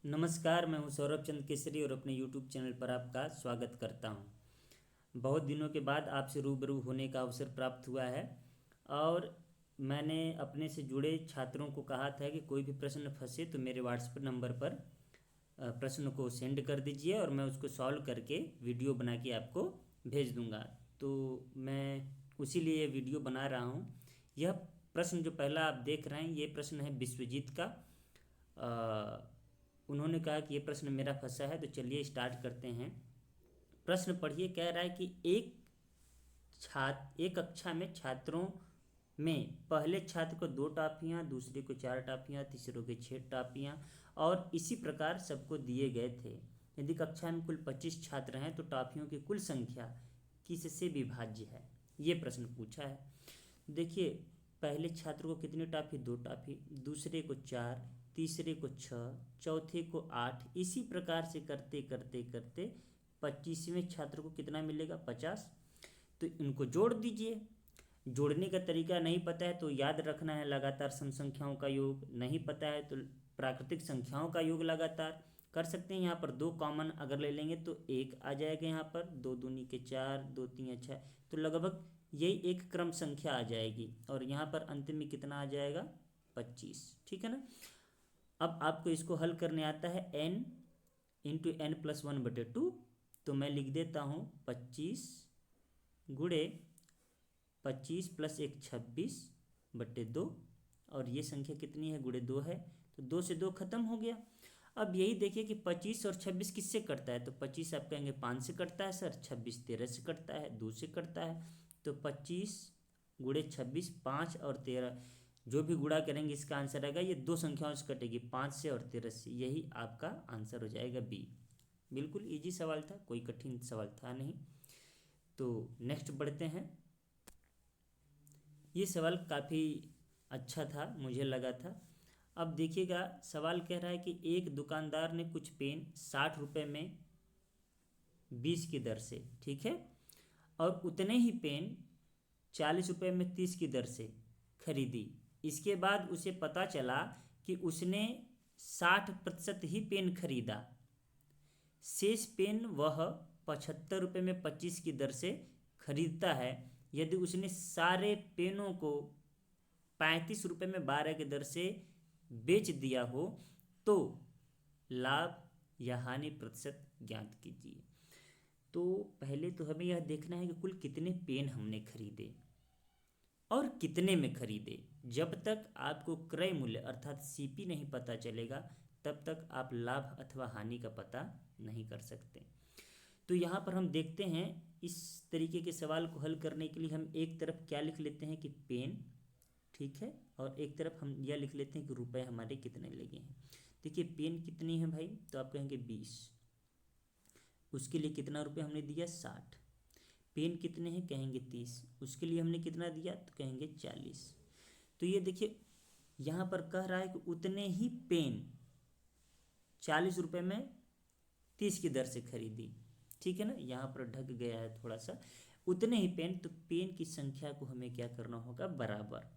नमस्कार, मैं हूं सौरभ चंद्र केसरी और अपने यूट्यूब चैनल पर आपका स्वागत करता हूं। बहुत दिनों के बाद आपसे रूबरू होने का अवसर प्राप्त हुआ है और मैंने अपने से जुड़े छात्रों को कहा था कि कोई भी प्रश्न फंसे तो मेरे व्हाट्सएप नंबर पर प्रश्न को सेंड कर दीजिए और मैं उसको सॉल्व करके वीडियो बना के आपको भेज दूंगा। तो मैं उसी लिए ये वीडियो बना रहा हूँ। यह प्रश्न जो पहला आप देख रहे हैं ये प्रश्न है विश्वजीत का। उन्होंने कहा कि ये प्रश्न मेरा फंसा है, तो चलिए स्टार्ट करते हैं। प्रश्न पढ़िए। कह रहा है कि एक कक्षा में छात्रों में पहले छात्र को 2 टॉफियाँ, दूसरे को 4 टॉफियाँ, तीसरे को 6 टॉफियाँ और इसी प्रकार सबको दिए गए थे। यदि कक्षा में कुल 25 छात्र हैं तो टॉफियों की कुल संख्या किससे विभाज्य है, ये प्रश्न पूछा है। देखिए, पहले छात्र को कितनी टॉफी? 2 टॉफी, दूसरे को 4, तीसरे को 6, चौथे को 8। इसी प्रकार से करते करते करते 25वें छात्र को कितना मिलेगा? 50। तो इनको जोड़ दीजिए। जोड़ने का तरीका नहीं पता है तो याद रखना है लगातार सम संख्याओं का योग, नहीं पता है तो प्राकृतिक संख्याओं का योग लगातार कर सकते हैं। यहाँ पर 2 कॉमन अगर ले लेंगे तो 1 आ जाएगा। यहाँ पर 2 दूनी के 4, 2 तीन 6, तो लगभग यही एक क्रम संख्या आ जाएगी और यहाँ पर अंत में कितना आ जाएगा? 25। ठीक है ना। अब आपको इसको हल करने आता है n × n+1/2। तो मैं लिख देता हूँ 25 गुणे 25 + 1 26/2 और ये संख्या कितनी है? गुणे 2 है, तो 2 से 2 खत्म हो गया। अब यही देखिए कि 25 और 26 किससे कटता है? तो 25 आप कहेंगे 5 से कटता है सर, 26 13 से कटता है, 2 से कटता है। तो 25 गुणे 26, 5 और 13 जो भी गुणा करेंगे इसका आंसर आएगा। ये 2 संख्याओं से कटेगी, 5 से और 13 से। यही आपका आंसर हो जाएगा बी। बिल्कुल इजी सवाल था, कोई कठिन सवाल था नहीं। तो नेक्स्ट बढ़ते हैं। ये सवाल काफ़ी अच्छा था, मुझे लगा था। अब देखिएगा, सवाल कह रहा है कि एक दुकानदार ने कुछ पेन 60 रुपये में 20 की दर से, ठीक है, और उतने ही पेन 40 रुपये में 30 की दर से खरीदी। इसके बाद उसे पता चला कि उसने 60% ही पेन खरीदा। शेष पेन वह 75 रुपये में 25 की दर से खरीदता है। यदि उसने सारे पेनों को 35 रुपये में 12 की दर से बेच दिया हो तो लाभ या हानि प्रतिशत ज्ञात कीजिए। तो पहले तो हमें यह देखना है कि कुल कितने पेन हमने खरीदे और कितने में खरीदे। जब तक आपको क्रय मूल्य अर्थात सीपी नहीं पता चलेगा तब तक आप लाभ अथवा हानि का पता नहीं कर सकते। तो यहाँ पर हम देखते हैं, इस तरीके के सवाल को हल करने के लिए हम एक तरफ क्या लिख लेते हैं कि पेन, ठीक है, और एक तरफ हम यह लिख लेते हैं कि रुपए हमारे कितने लगे हैं। देखिए पेन कितनी है भाई, तो आप कहेंगे 20। उसके लिए कितना रुपये हमने दिया? 60। पेन कितने हैं? कहेंगे 30। उसके लिए हमने कितना दिया? तो कहेंगे 40। तो ये देखिए यहाँ पर कह रहा है कि उतने ही पेन 40 रुपये में 30 की दर से खरीदी। ठीक है ना, यहाँ पर ढक गया है थोड़ा सा। उतने ही पेन, तो पेन की संख्या को हमें क्या करना होगा? बराबर।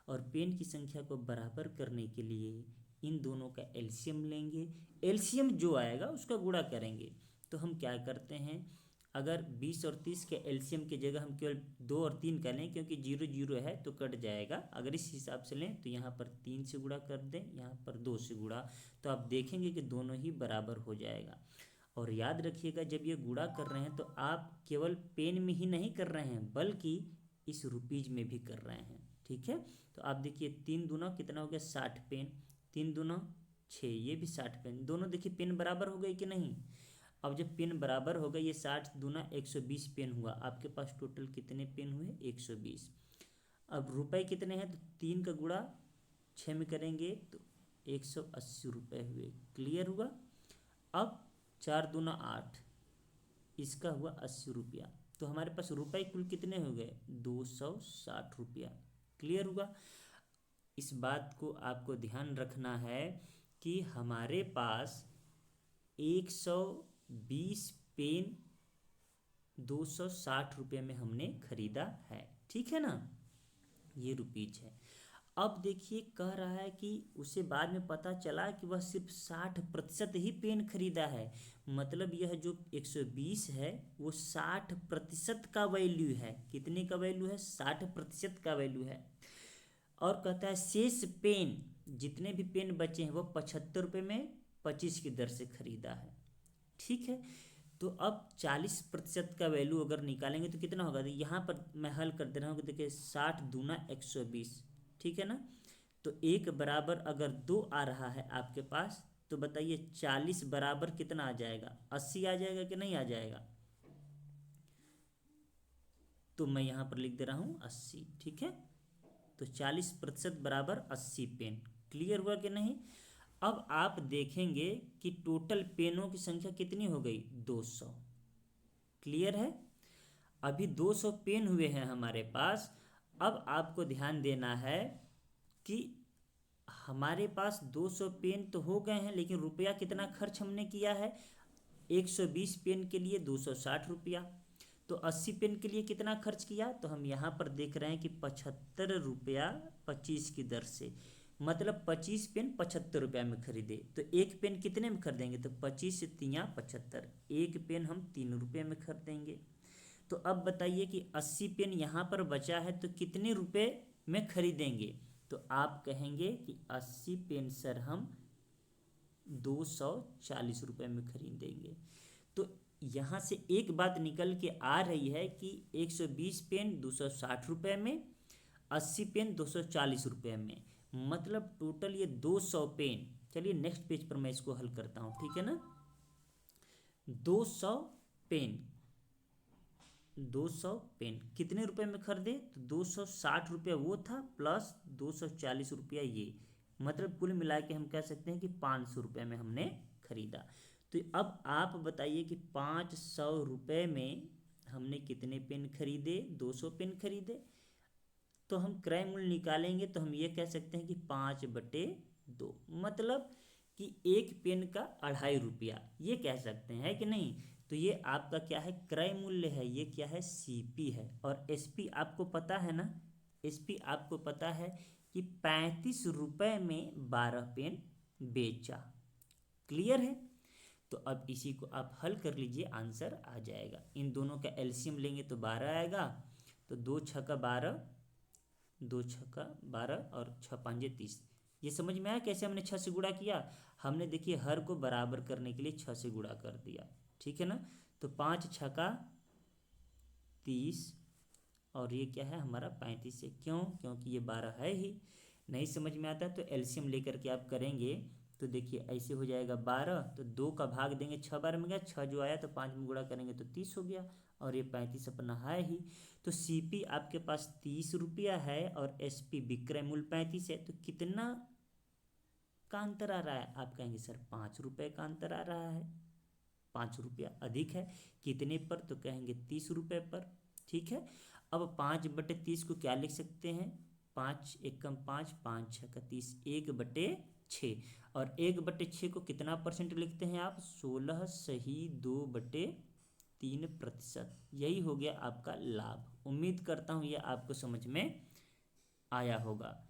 और पेन की संख्या को बराबर करने के लिए इन दोनों का एलसीएम लेंगे। एलसीएम जो आएगा उसका गुणा करेंगे। तो हम क्या करते हैं, अगर 20 और 30 के एलसीएम की जगह हम केवल 2 और 3 का लें, क्योंकि 0 0 है तो कट जाएगा। अगर इस हिसाब से लें तो यहाँ पर 3 से गुणा कर दें, यहाँ पर 2 से गुणा, तो आप देखेंगे कि दोनों ही बराबर हो जाएगा। और याद रखिएगा, जब ये गुणा कर रहे हैं तो आप केवल पेन में ही नहीं कर रहे हैं बल्कि इस रुपीज में भी कर रहे हैं। ठीक है, तो आप देखिए 3 दूना कितना हो गया? 60 पेन, 3 दूना 6, ये भी 60 पेन। दोनों देखिए पेन बराबर हो गए कि नहीं? अब जब पेन बराबर हो गए, ये 60 दूना 120 पेन हुआ। आपके पास टोटल कितने पेन हुए? 120। अब रुपए कितने हैं? तो 3 का गुणा 6 में करेंगे तो 180 रुपये हुए। क्लियर हुआ? अब 4 दूना 8, इसका हुआ 80 रुपया। तो हमारे पास रुपए कुल कितने हो गए? 260 रुपया। क्लियर हुआ? इस बात को आपको ध्यान रखना है कि हमारे पास 120 पेन 260 रुपये में हमने खरीदा है। ठीक है ना, ये रुपीज है। अब देखिए कह रहा है कि उसे बाद में पता चला कि वह सिर्फ 60% ही पेन खरीदा है। मतलब यह जो 120 है वो 60% का वैल्यू है। कितने का वैल्यू है? 60% का वैल्यू है। और कहता है शेष पेन, जितने भी पेन बचे हैं वो 75 रुपये में 25 की दर से खरीदा है। ठीक है, तो अब 40% का वैल्यू अगर निकालेंगे तो कितना होगा? तो यहाँ पर मैं हल कर दे रहा हूँ कि देखिए 60 दूना 120, ठीक है ना। तो 1 बराबर अगर 2 आ रहा है आपके पास, तो बताइए 40 बराबर कितना आ जाएगा? 80 आ जाएगा कि नहीं आ जाएगा? तो मैं यहाँ पर लिख दे रहा हूँ 80, ठीक है। तो 40% बराबर 80 पेन। क्लियर हुआ कि नहीं? अब आप देखेंगे कि टोटल पेनों की संख्या कितनी हो गई? 200। क्लियर है? अभी 200 पेन हुए हैं हमारे पास। अब आपको ध्यान देना है कि हमारे पास 200 पेन तो हो गए हैं, लेकिन रुपया कितना खर्च हमने किया है? 120 पेन के लिए 260 रुपया। तो 80 पेन के लिए कितना खर्च किया? तो हम यहाँ पर देख रहे हैं कि 75 रुपया 25 की दर से, मतलब 25 पेन 75 रुपया में खरीदे। तो एक पेन कितने में खरीदेंगे? तो 25 से 3 75, एक पेन हम 3 रुपये में खरीदेंगे। तो अब बताइए कि 80 पेन यहाँ पर बचा है तो कितने रुपए में खरीदेंगे? तो आप कहेंगे कि 80 पेन सर हम 240 रुपये में खरीदेंगे। तो यहाँ से एक बात निकल के आ रही है कि 120 पेन 260 रुपये में, 80 पेन 240 रुपये में, मतलब टोटल ये 200 पेन। चलिए नेक्स्ट पेज पर मैं इसको हल करता हूँ, ठीक है ना। 200 पेन, 200 पेन कितने रुपए में खरीदे? तो 260 रुपया वो था प्लस 240 रुपया ये, मतलब कुल मिला के हम कह सकते हैं कि 500 रुपये में हमने खरीदा। तो अब आप बताइए कि 500 रुपये में हमने कितने पेन खरीदे? 200 पेन खरीदे। तो हम क्रय मूल्य निकालेंगे तो हम ये कह सकते हैं कि 5/2, मतलब कि एक पेन का 2.5 रुपया, ये कह सकते हैं कि नहीं। तो ये आपका क्या है? क्रय मूल्य है। ये क्या है? सीपी है। और एसपी आपको पता है ना, एसपी आपको पता है कि 35 रुपये में 12 पेन बेचा। क्लियर है? तो अब इसी को आप हल कर लीजिए, आंसर आ जाएगा। इन दोनों का एलसीएम लेंगे तो 12 आएगा। तो 2 छक्का 12, 2 छक्का 12 और 6 पंजे 30। ये समझ में आया कैसे हमने 6 से गुणा किया? हमने देखिए हर को बराबर करने के लिए 6 से गुणा कर दिया, ठीक है ना। तो 5 छक्का 30 और ये क्या है हमारा 35 से। क्यों? क्योंकि ये 12 है ही। नहीं समझ में आता तो एलसीएम लेकर के आप करेंगे तो देखिए ऐसे हो जाएगा 12, तो 2 का भाग देंगे 6 बार में गया, 6 जो आया तो 5 में गुणा करेंगे तो 30 हो गया, और ये 35 अपना है ही। तो सीपी आपके पास 30 रुपया है और एसपी विक्रय मूल्य 35 है। तो कितना का अंतर आ रहा है? आप कहेंगे सर 5 रुपये का अंतर आ रहा है। 5 रुपया अधिक है। कितने पर? तो कहेंगे 30 रुपये पर। ठीक है, अब 5/30 को क्या लिख सकते हैं? 5 एकम 5, 5 छक्का 30, 1/6। और 1/6 को कितना परसेंट लिखते हैं आप? 16 सही 2/3%। यही हो गया आपका लाभ। उम्मीद करता हूँ ये आपको समझ में आया होगा।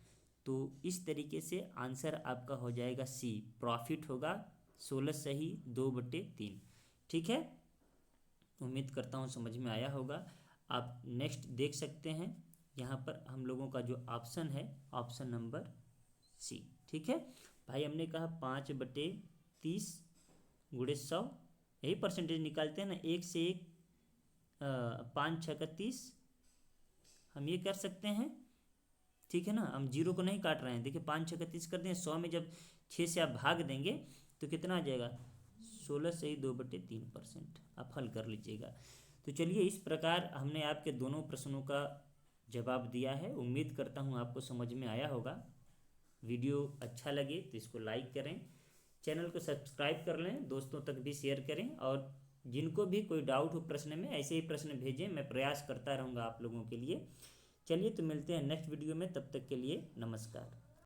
तो इस तरीके से आंसर आपका हो जाएगा सी, प्रॉफिट होगा 16 सही 2/3। ठीक है, उम्मीद करता हूँ समझ में आया होगा। आप नेक्स्ट देख सकते हैं, यहाँ पर हम लोगों का जो ऑप्शन है, ऑप्शन नंबर सी। ठीक है भाई, हमने कहा 5/30 गुणे 100, यही परसेंटेज निकालते हैं ना, 1 से 1 5 छक्का 30, हम ये कर सकते हैं। ठीक है ना, हम जीरो को नहीं काट रहे हैं। देखिए 5 छक्का 30 कर दें, 100 में जब 6 से आप भाग देंगे तो कितना आ जाएगा? 16 से ही 2/3%। आप हल कर लीजिएगा। तो चलिए, इस प्रकार हमने आपके दोनों प्रश्नों का जवाब दिया है। उम्मीद करता हूँ आपको समझ में आया होगा। वीडियो अच्छा लगे तो इसको लाइक करें, चैनल को सब्सक्राइब कर लें, दोस्तों तक भी शेयर करें, और जिनको भी कोई डाउट हो प्रश्न में, ऐसे ही प्रश्न भेजें, मैं प्रयास करता रहूँगा आप लोगों के लिए। चलिए, तो मिलते हैं नेक्स्ट वीडियो में, तब तक के लिए नमस्कार।